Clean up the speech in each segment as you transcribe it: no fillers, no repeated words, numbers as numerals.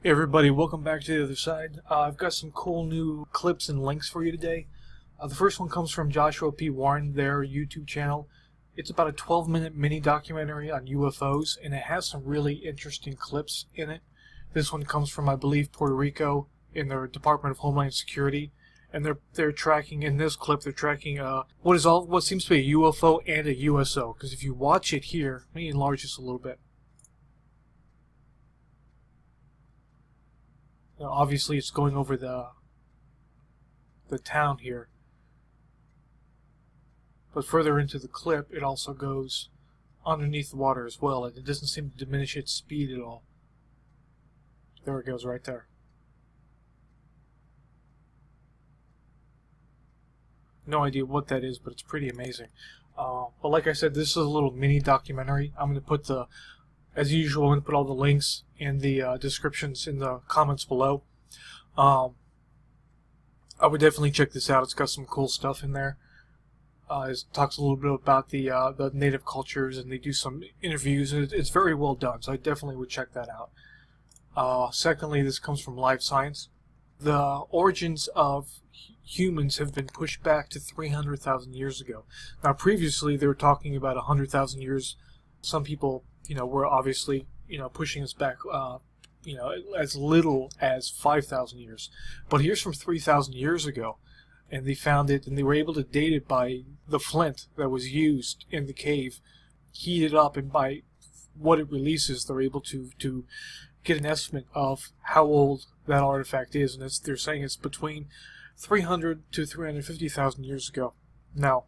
Hey everybody, welcome back to the other side. I've got some cool new clips and links for you today. The first one comes from Joshua P. Warren, their YouTube channel. It's about a 12-minute mini documentary on UFOs, and it has some really interesting clips in it. This one comes from, I believe, Puerto Rico in their Department of Homeland Security, and they're tracking, in this clip, they're tracking what seems to be a UFO and a USO. Because if you watch it here, let me enlarge this a little bit. Now, obviously, it's going over the town here. But further into the clip, it also goes underneath the water as well, and it doesn't seem to diminish its speed at all. There it goes, right there. No idea what that is, but it's pretty amazing. But like I said, this is a little mini documentary. I'm going to put as usual, I'm going to put all the links and the descriptions in the comments below. I would definitely check this out. It's got some cool stuff in there. It talks a little bit about the native cultures, and they do some interviews. And it's very well done, so I definitely would check that out. Secondly, this comes from Live Science. The origins of humans have been pushed back to 300,000 years ago. Now, previously, they were talking about 100,000 years. Some people, were obviously, pushing us back, as little as 5,000 years. But here's from 3,000 years ago, and they found it, and they were able to date it by the flint that was used in the cave, heated up, and by what it releases, they're able to get an estimate of how old that artifact is, and they're saying it's between 300 to 350,000 years ago. Now,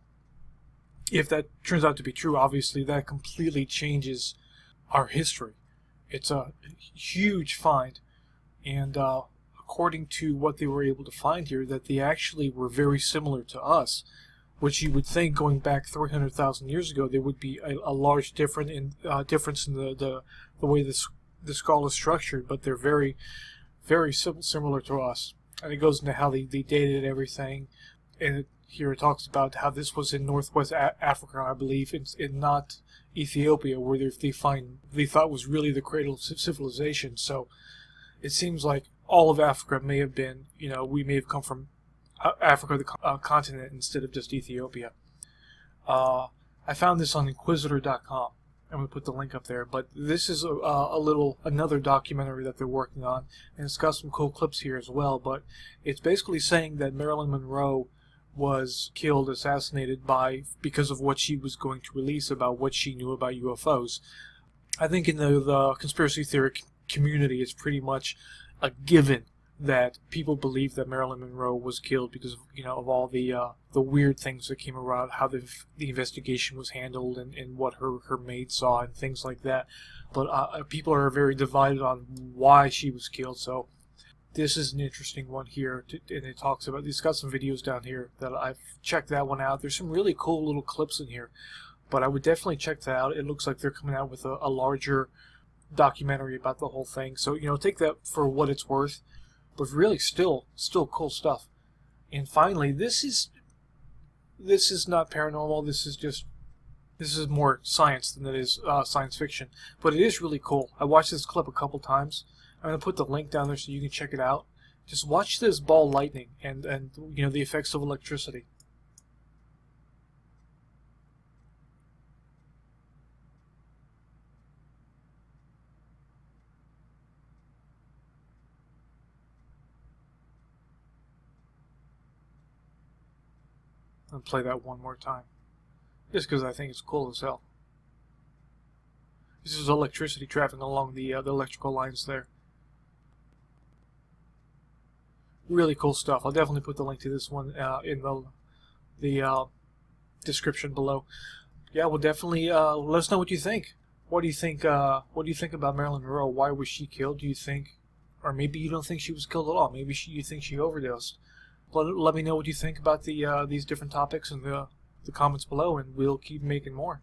if that turns out to be true, obviously that completely changes our history. It's a huge find, and according to what they were able to find here, that they actually were very similar to us, which you would think, going back 300,000 years ago, there would be a large difference in the way the skull is structured, but they're very, very similar to us. And it goes into how they dated everything, and here it talks about how this was in Northwest Africa, I believe, and not Ethiopia, where they thought was really the cradle of civilization. So it seems like all of Africa may have been, we may have come from Africa, the continent, instead of just Ethiopia. I found this on Inquisitor.com. I'm going to put the link up there, but this is another documentary that they're working on, and it's got some cool clips here as well. But it's basically saying that Marilyn Monroe was killed, assassinated because of what she was going to release about what she knew about UFOs. I think in the conspiracy theory community, it's pretty much a given that people believe that Marilyn Monroe was killed because of, of all the weird things that came around, how the investigation was handled, and what her maid saw and things like that. But people are very divided on why she was killed. So this is an interesting one here, and it talks about. It's got some videos down here that I've checked that one out. There's some really cool little clips in here, but I would definitely check that out. It looks like they're coming out with a larger documentary about the whole thing. So take that for what it's worth. But really, still cool stuff. And finally, this is not paranormal. This is more science than it is science fiction. But it is really cool. I watched this clip a couple times. I'm gonna put the link down there so you can check it out. Just watch this ball lightning and the effects of electricity. I'll play that one more time, just because I think it's cool as hell. This is electricity traveling along the electrical lines there. Really cool stuff. I'll definitely put the link to this one in the description below. Yeah, well, definitely let us know what you think. What do you think? What do you think about Marilyn Monroe? Why was she killed? Do you think, or maybe you don't think she was killed at all? Maybe you think she overdosed. Let me know what you think about these different topics in the comments below, and we'll keep making more.